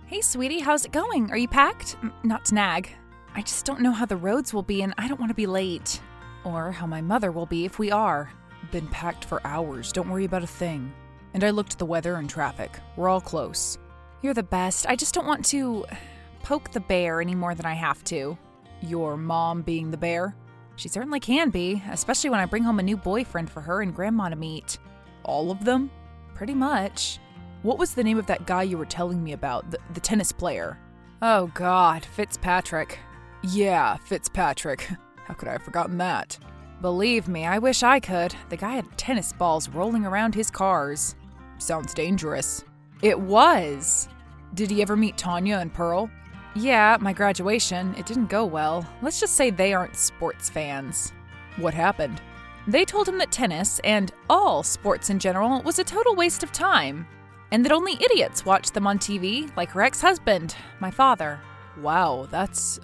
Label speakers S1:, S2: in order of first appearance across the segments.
S1: Hey, sweetie, how's it going? Are you packed? Not to nag. I just don't know how the roads will be and I don't want to be late. Or how my mother will be if we are.
S2: Been packed for hours, don't worry about a thing. And I looked at the weather and traffic. We're all close.
S1: You're the best. I just don't want to poke the bear any more than I have to.
S2: Your mom being the bear?
S1: She certainly can be, especially when I bring home a new boyfriend for her and Grandma to meet.
S2: All of them?
S1: Pretty much.
S2: What was the name of that guy you were telling me about, the tennis player?
S1: Oh God, Fitzpatrick.
S2: Yeah, Fitzpatrick. How could I have forgotten that?
S1: Believe me, I wish I could. The guy had tennis balls rolling around his cars.
S2: Sounds dangerous.
S1: It was.
S2: Did he ever meet Tanya and Pearl?
S1: Yeah, at my graduation. It didn't go well. Let's just say they aren't sports fans.
S2: What happened?
S1: They told him that tennis, and all sports in general, was a total waste of time. And that only idiots watched them on TV, like her ex-husband, my father.
S2: Wow, that's,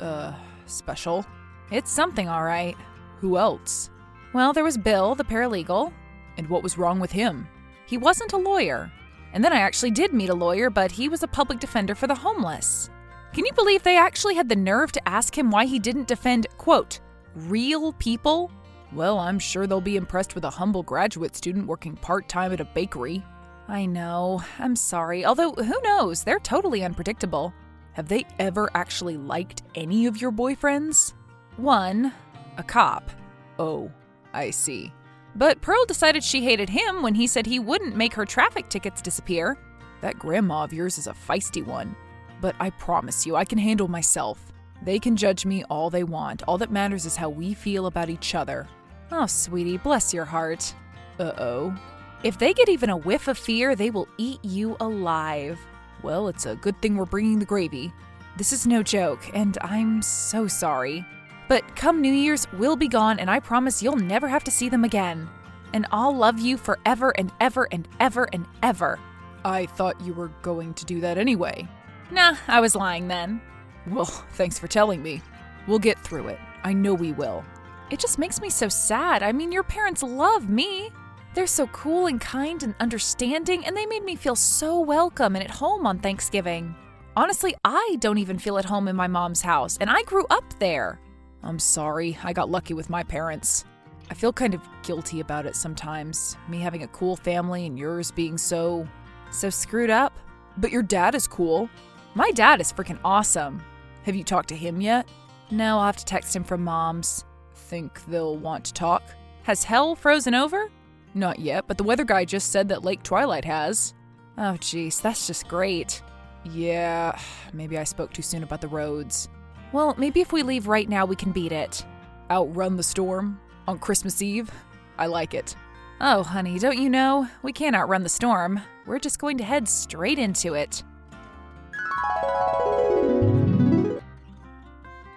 S2: special.
S1: It's something, all right.
S2: Who else?
S1: Well, there was Bill, the paralegal.
S2: And what was wrong with him?
S1: He wasn't a lawyer. And then I actually did meet a lawyer, but he was a public defender for the homeless. Can you believe they actually had the nerve to ask him why he didn't defend, quote, real people?
S2: Well, I'm sure they'll be impressed with a humble graduate student working part-time at a bakery.
S1: I know. I'm sorry. Although, who knows? They're totally unpredictable.
S2: Have they ever actually liked any of your boyfriends?
S1: One, a cop.
S2: Oh, I see.
S1: But Pearl decided she hated him when he said he wouldn't make her traffic tickets disappear.
S2: That grandma of yours is a feisty one. But I promise you, I can handle myself. They can judge me all they want. All that matters is how we feel about each other.
S1: Oh, sweetie, bless your heart.
S2: Uh-oh.
S1: If they get even a whiff of fear, they will eat you alive.
S2: Well, it's a good thing we're bringing the gravy.
S1: This is no joke, and I'm so sorry. But come New Year's, we'll be gone, and I promise you'll never have to see them again. And I'll love you forever and ever and ever and ever.
S2: I thought you were going to do that anyway.
S1: Nah, I was lying then.
S2: Well, thanks for telling me. We'll get through it. I know we will.
S1: It just makes me so sad. I mean, your parents love me. They're so cool and kind and understanding, and they made me feel so welcome and at home on Thanksgiving. Honestly, I don't even feel at home in my mom's house, and I grew up there.
S2: I'm sorry, I got lucky with my parents. I feel kind of guilty about it sometimes, me having a cool family and yours being so
S1: screwed up.
S2: But your dad is cool.
S1: My dad is freaking awesome.
S2: Have you talked to him yet?
S1: No, I'll have to text him from Mom's.
S2: Think they'll want to talk?
S1: Has hell frozen over?
S2: Not yet, but the weather guy just said that Lake Twilight has.
S1: Oh jeez, that's just great.
S2: Yeah, maybe I spoke too soon about the roads.
S1: Well, maybe if we leave right now we can beat it.
S2: Outrun the storm? On Christmas Eve? I like it.
S1: Oh, honey, don't you know? We can't outrun the storm. We're just going to head straight into it.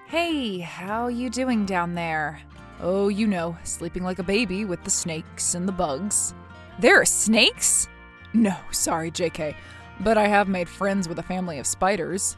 S1: Hey, how you doing down there?
S2: Oh, you know, sleeping like a baby with the snakes and the bugs.
S1: There are snakes?
S2: No, sorry, JK. But I have made friends with a family of spiders.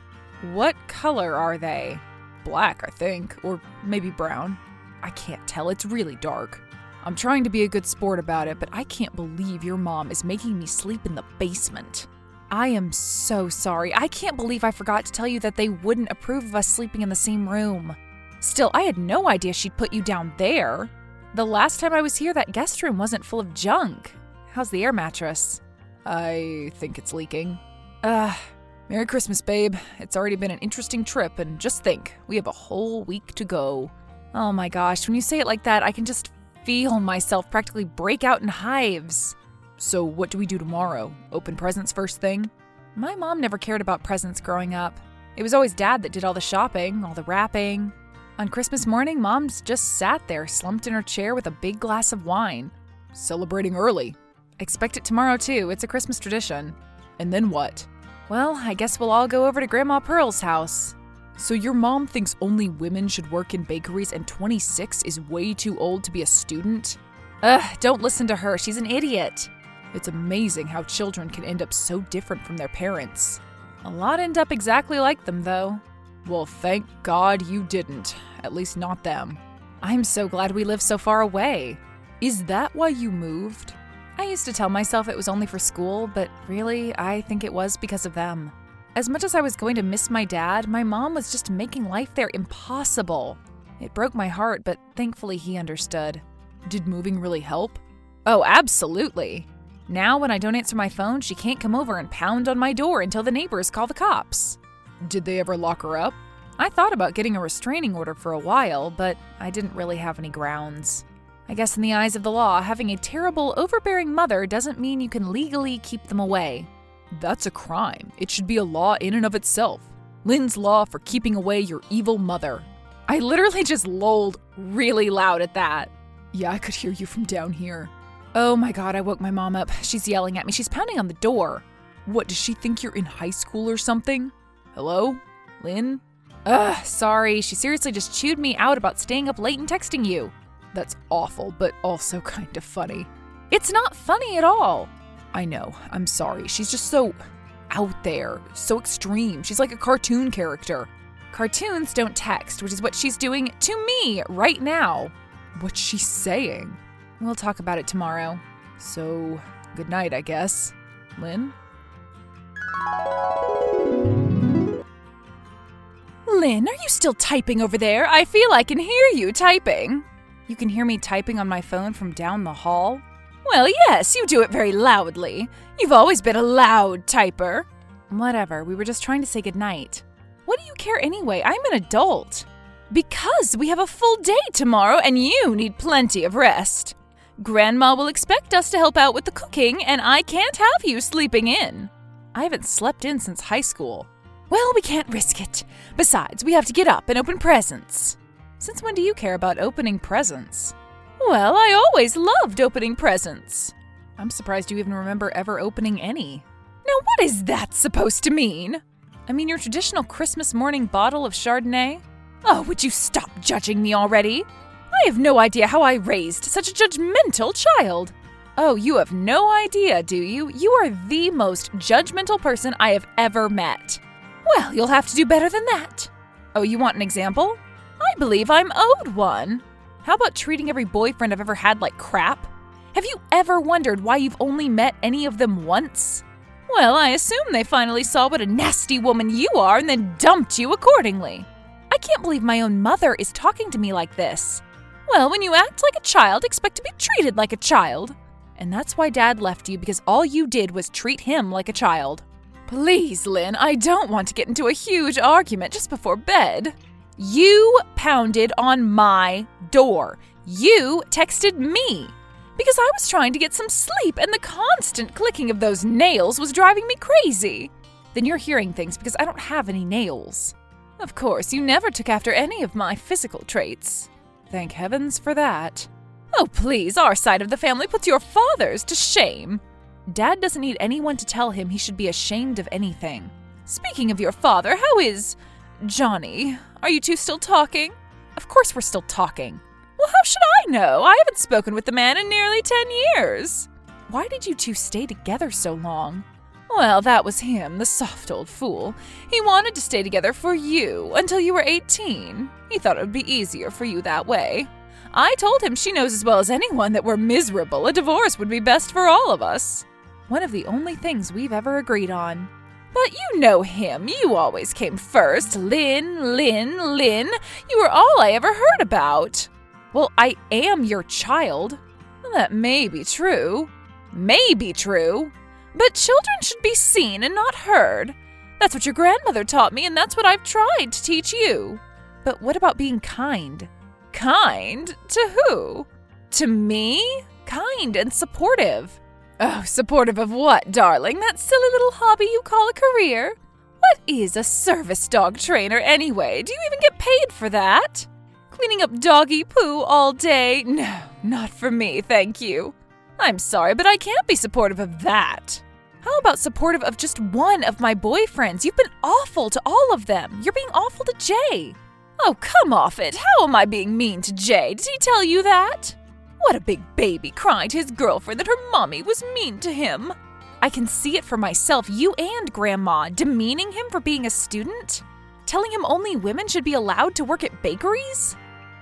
S1: What color are they?
S2: Black, I think, or maybe brown. I can't tell, it's really dark. I'm trying to be a good sport about it, but I can't believe your mom is making me sleep in the basement.
S1: I am so sorry. I can't believe I forgot to tell you that they wouldn't approve of us sleeping in the same room. Still, I had no idea she'd put you down there. The last time I was here, that guest room wasn't full of junk. How's the air mattress?
S2: I think it's leaking. Merry Christmas, babe. It's already been an interesting trip, and just think, we have a whole week to go.
S1: Oh my gosh, when you say it like that, I can just feel myself practically break out in hives.
S2: So what do we do tomorrow? Open presents first thing?
S1: My mom never cared about presents growing up. It was always Dad that did all the shopping, all the wrapping. On Christmas morning, Mom just sat there, slumped in her chair with a big glass of wine.
S2: Celebrating early.
S1: Expect it tomorrow, too. It's a Christmas tradition.
S2: And then what?
S1: Well, I guess we'll all go over to Grandma Pearl's house.
S2: So your mom thinks only women should work in bakeries and 26 is way too old to be a student?
S1: Don't listen to her. She's an idiot.
S2: It's amazing how children can end up so different from their parents.
S1: A lot end up exactly like them, though.
S2: Well, thank God you didn't. At least not them.
S1: I'm so glad we live so far away.
S2: Is that why you moved?
S1: I used to tell myself it was only for school, but really, I think it was because of them. As much as I was going to miss my dad, my mom was just making life there impossible. It broke my heart, but thankfully he understood.
S2: Did moving really help?
S1: Oh, absolutely. Now when I don't answer my phone, she can't come over and pound on my door until the neighbors call the cops.
S2: Did they ever lock her up?
S1: I thought about getting a restraining order for a while, but I didn't really have any grounds. I guess in the eyes of the law, having a terrible, overbearing mother doesn't mean you can legally keep them away.
S2: That's a crime. It should be a law in and of itself. Lynn's Law for keeping away your evil mother.
S1: I literally just lolled really loud at that.
S2: Yeah, I could hear you from down here.
S1: Oh my god, I woke my mom up. She's yelling at me. She's pounding on the door.
S2: What, does she think you're in high school or something? Hello? Lynn?
S1: Ugh, sorry. She seriously just chewed me out about staying up late and texting you.
S2: That's awful, but also kind of funny.
S1: It's not funny at all.
S2: I know. I'm sorry. She's just so out there, so extreme. She's like a cartoon character.
S1: Cartoons don't text, which is what she's doing to me right now.
S2: What's she saying?
S1: We'll talk about it tomorrow.
S2: So, good night, I guess. Lynn?
S1: Lynn, are you still typing over there? I feel I can hear you typing. You can hear me typing on my phone from down the hall? Well, yes, you do it very loudly. You've always been a loud typer. Whatever, we were just trying to say goodnight. What do you care anyway? I'm an adult. Because we have a full day tomorrow and you need plenty of rest. Grandma will expect us to help out with the cooking and I can't have you sleeping in. I haven't slept in since high school. Well, we can't risk it. Besides, we have to get up and open presents. Since when do you care about opening presents? Well, I always loved opening presents.
S2: I'm surprised you even remember ever opening any.
S1: Now what is that supposed to mean? I mean your traditional Christmas morning bottle of Chardonnay? Oh, would you stop judging me already? I have no idea how I raised such a judgmental child. Oh, you have no idea, do you? You are the most judgmental person I have ever met. Well, you'll have to do better than that. Oh, you want an example? I believe I'm owed one. How about treating every boyfriend I've ever had like crap? Have you ever wondered why you've only met any of them once? Well, I assume they finally saw what a nasty woman you are and then dumped you accordingly. I can't believe my own mother is talking to me like this. Well, when you act like a child, expect to be treated like a child. And that's why Dad left you, because all you did was treat him like a child. Please, Lynn, I don't want to get into a huge argument just before bed. You pounded on my door. You texted me. Because I was trying to get some sleep and the constant clicking of those nails was driving me crazy. Then you're hearing things because I don't have any nails. Of course, you never took after any of my physical traits. Thank heavens for that. Oh, please, our side of the family puts your father's to shame. Dad doesn't need anyone to tell him he should be ashamed of anything. Speaking of your father, how is Johnny? Are you two still talking? Of course we're still talking. Well, how should I know? I haven't spoken with the man in nearly 10 years. Why did you two stay together so long? Well, that was him, the soft old fool. He wanted to stay together for you until you were 18. He thought it would be easier for you that way. I told him she knows as well as anyone that we're miserable. A divorce would be best for all of us. One of the only things we've ever agreed on. But you know him. You always came first. Lynn, Lynn, Lynn. You were all I ever heard about. Well, I am your child. That may be true. May be true. But children should be seen and not heard. That's what your grandmother taught me, and that's what I've tried to teach you. But what about being kind? Kind? To who? To me? Kind and supportive. Oh, supportive of what, darling? That silly little hobby you call a career? What is a service dog trainer anyway? Do you even get paid for that? Cleaning up doggy poo all day? No, not for me, thank you. I'm sorry, but I can't be supportive of that. How about supportive of just one of my boyfriends? You've been awful to all of them. You're being awful to Jay. Oh, come off it. How am I being mean to Jay? Did he tell you that? What a big baby crying to his girlfriend that her mommy was mean to him. I can see it for myself, you and Grandma, demeaning him for being a student? Telling him only women should be allowed to work at bakeries?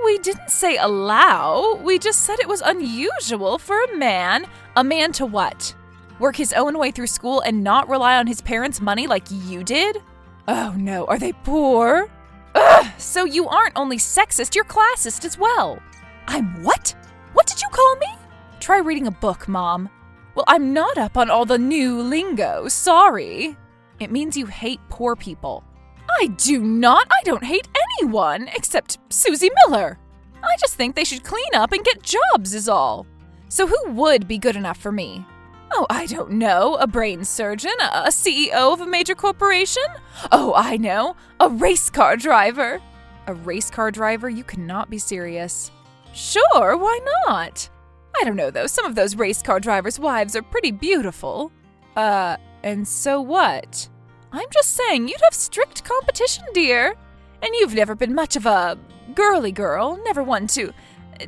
S1: We didn't say allow. We just said it was unusual for a man. A man to what? Work his own way through school and not rely on his parents' money like you did? Oh no, are they poor? Ugh, so you aren't only sexist, you're classist as well. I'm what? What did you call me? Try reading a book, Mom. Well, I'm not up on all the new lingo, sorry. It means you hate poor people. I do not. I don't hate anyone except Susie Miller. I just think they should clean up and get jobs is all. So who would be good enough for me? Oh, I don't know. A brain surgeon? A CEO of a major corporation? Oh, I know. A race car driver. A race car driver? You cannot be serious. Sure, why not? I don't know, though. Some of those race car drivers' wives are pretty beautiful. And so what? I'm just saying you'd have strict competition, dear. And you've never been much of a girly girl, never one to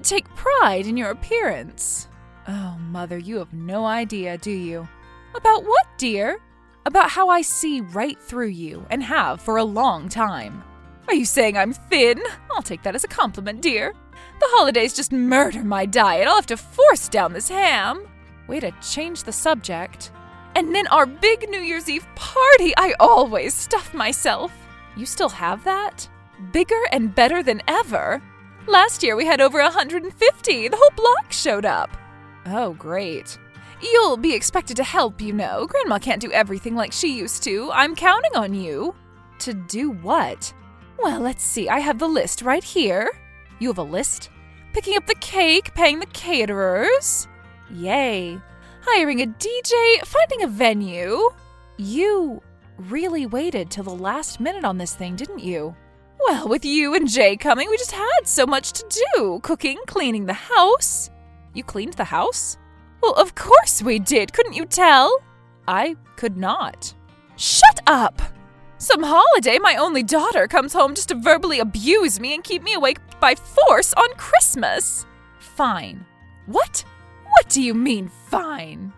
S1: take pride in your appearance. Oh, Mother, you have no idea, do you? About what, dear? About how I see right through you, and have for a long time. Are you saying I'm thin? I'll take that as a compliment, dear. The holidays just murder my diet. I'll have to force down this ham. Way to change the subject. And then our big New Year's Eve party, I always stuff myself. You still have that? Bigger and better than ever. Last year we had over 150. The whole block showed up. Oh, great. You'll be expected to help, you know. Grandma can't do everything like she used to. I'm counting on you. To do what? Well, let's see. I have the list right here. You have a list? Picking up the cake, paying the caterers. Yay. Hiring a DJ, finding a venue. You really waited till the last minute on this thing, didn't you? Well, with you and Jay coming, we just had so much to do. Cooking, cleaning the house. You cleaned the house? Well, of course we did. Couldn't you tell? I could not. Shut up! Some holiday, my only daughter comes home just to verbally abuse me and keep me awake by force on Christmas. Fine. What? What do you mean, fine?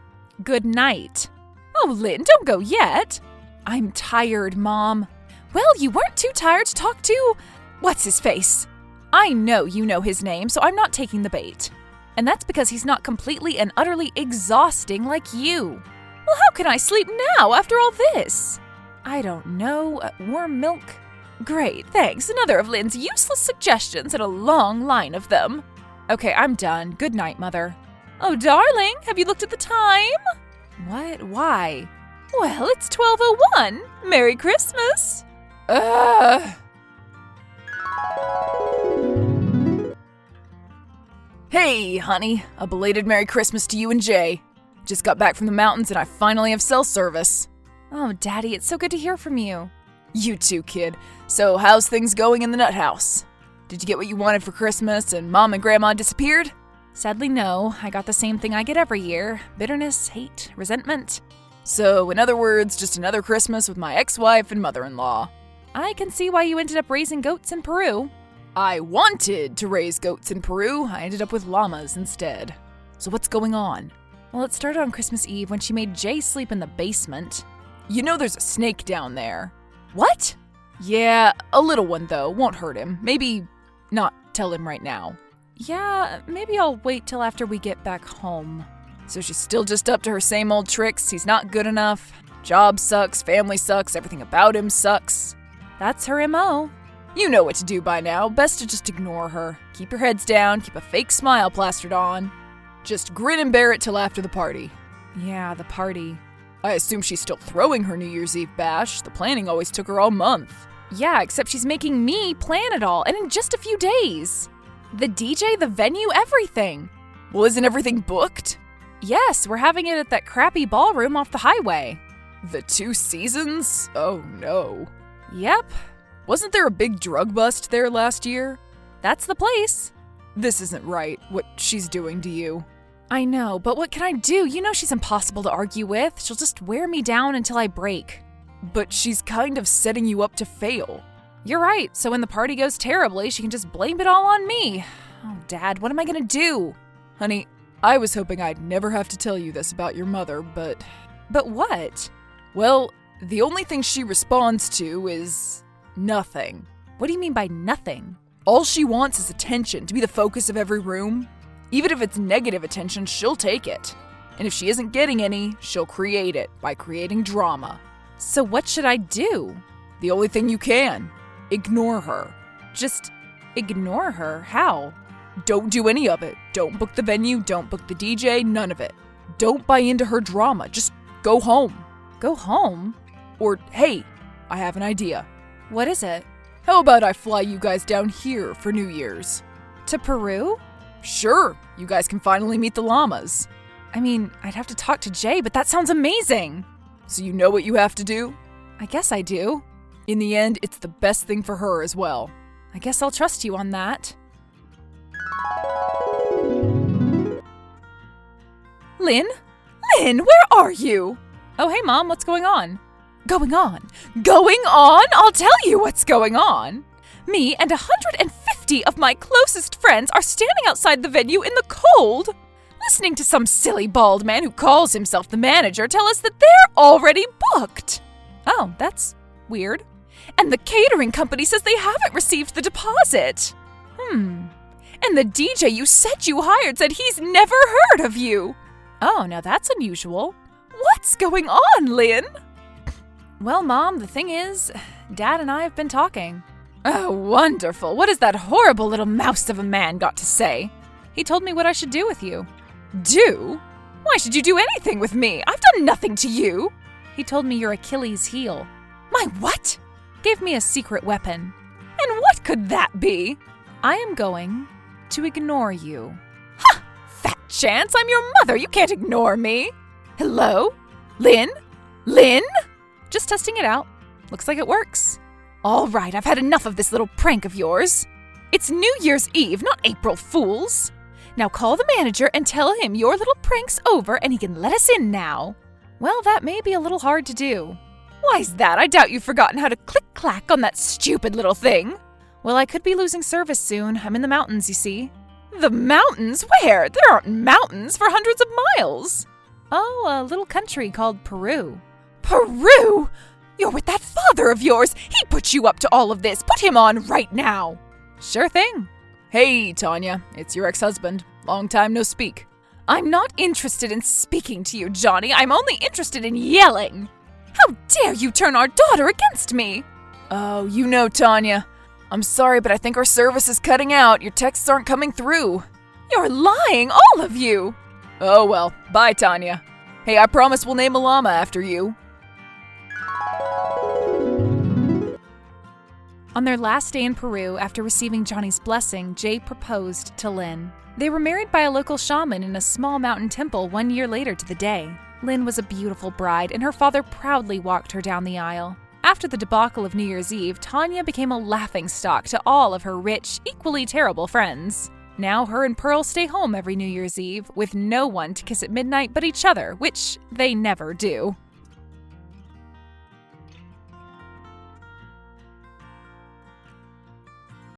S1: Good night. Oh, Lynn, don't go yet. I'm tired, Mom. Well, you weren't too tired to talk to... what's-his-face? I know you know his name, so I'm not taking the bait. And that's because he's not completely and utterly exhausting like you. Well, how can I sleep now after all this? I don't know. Warm milk? Great, thanks. Another of Lynn's useless suggestions and a long line of them. Okay, I'm done. Good night, Mother. Oh, darling, have you looked at the time? What? Why? Well, it's 12:01. Merry Christmas. Hey, honey. A belated Merry Christmas to you and Jay. Just got back from the mountains and I finally have cell service. Oh, Daddy, it's so good to hear from you. You too, kid. So, how's things going in the nut house? Did you get what you wanted for Christmas and Mom and Grandma disappeared? Sadly, no. I got the same thing I get every year. Bitterness, hate, resentment. So, in other words, just another Christmas with my ex-wife and mother-in-law. I can see why you ended up raising goats in Peru. I wanted to raise goats in Peru. I ended up with llamas instead. So what's going on? Well, it started on Christmas Eve when she made Jay sleep in the basement. You know there's a snake down there. What? Yeah, a little one though. Won't hurt him. Maybe not tell him right now. Yeah, maybe I'll wait till after we get back home. So she's still just up to her same old tricks. He's not good enough. Job sucks, family sucks, everything about him sucks. That's her MO. You know what to do by now. Best to just ignore her. Keep your heads down, keep a fake smile plastered on. Just grin and bear it till after the party. Yeah, the party. I assume she's still throwing her New Year's Eve bash. The planning always took her all month. Yeah, except she's making me plan it all, and in just a few days. The DJ, the venue, everything. Well, isn't everything booked? Yes, we're having it at that crappy ballroom off the highway. The Two Seasons? Oh no. Yep. Wasn't there a big drug bust there last year? That's the place. This isn't right, what she's doing to you. I know, but what can I do? You know she's impossible to argue with. She'll just wear me down until I break. But she's kind of setting you up to fail. You're right, so when the party goes terribly, she can just blame it all on me. Oh, Dad, what am I gonna do? Honey, I was hoping I'd never have to tell you this about your mother, but... But what? Well, the only thing she responds to is... nothing. What do you mean by nothing?
S2: All she wants is attention, to be the focus of every room. Even if it's negative attention, she'll take it. And if she isn't getting any, she'll create it by creating drama.
S1: So what should I do?
S2: The only thing you can. Ignore her.
S1: Just ignore her? How?
S2: Don't do any of it. Don't book the venue, don't book the DJ, none of it. Don't buy into her drama. Just go home.
S1: Go home?
S2: Or, hey, I have an idea.
S1: What is it?
S2: How about I fly you guys down here for New Year's?
S1: To Peru?
S2: Sure, you guys can finally meet the llamas.
S1: I mean, I'd have to talk to Jay, but that sounds amazing.
S2: So you know what you have to do?
S1: I guess I do.
S2: In the end, it's the best thing for her as well.
S1: I guess I'll trust you on that.
S2: Lynn? Lynn, where are you?
S1: Oh, hey, Mom, what's going on?
S2: Going on? Going on? I'll tell you what's going on.
S1: Me and 150 of my closest friends are standing outside the venue in the cold, listening to some silly bald man who calls himself the manager tell us that they're already booked. Oh, that's weird.
S2: And the catering company says they haven't received the deposit.
S1: And
S2: the DJ you said you hired said he's never heard of you.
S1: Oh, now that's unusual.
S2: What's going on, Lynn?
S1: Well, Mom, the thing is, Dad and I have been talking.
S2: Oh, wonderful. What has that horrible little mouse of a man got to say?
S1: He told me what I should do with you.
S2: Do? Why should you do anything with me? I've done nothing to you.
S1: He told me your Achilles heel.
S2: My what?
S1: Gave me a secret weapon.
S2: And what could that be?
S1: I am going to ignore you.
S2: Ha! Fat chance, I'm your mother. You can't ignore me. Hello? Lynn? Lynn?
S1: Just testing it out. Looks like it works.
S2: All right, I've had enough of this little prank of yours. It's New Year's Eve, not April Fool's. Now call the manager and tell him your little prank's over and he can let us in now.
S1: Well, that may be a little hard to do.
S2: Why's that? I doubt you've forgotten how to click-clack on that stupid little thing.
S1: Well, I could be losing service soon. I'm in the mountains, you see.
S2: The mountains? Where? There aren't mountains for hundreds of miles.
S1: Oh, a little country called Peru.
S2: Peru? You're with that father of yours. He put you up to all of this. Put him on right now.
S1: Sure thing.
S2: Hey, Tanya. It's your ex-husband. Long time no speak. I'm not interested in speaking to you, Johnny. I'm only interested in yelling. How dare you turn our daughter against me? Oh, you know, Tanya. I'm sorry, but I think our service is cutting out. Your texts aren't coming through. You're lying, all of you. Oh, well. Bye, Tanya. Hey, I promise we'll name a llama after you.
S1: On their last day in Peru, after receiving Johnny's blessing, Jay proposed to Lynn. They were married by a local shaman in a small mountain temple 1 year later to the day. Lynn was a beautiful bride, and her father proudly walked her down the aisle. After the debacle of New Year's Eve, Tanya became a laughingstock to all of her rich, equally terrible friends. Now her and Pearl stay home every New Year's Eve, with no one to kiss at midnight but each other, which they never do.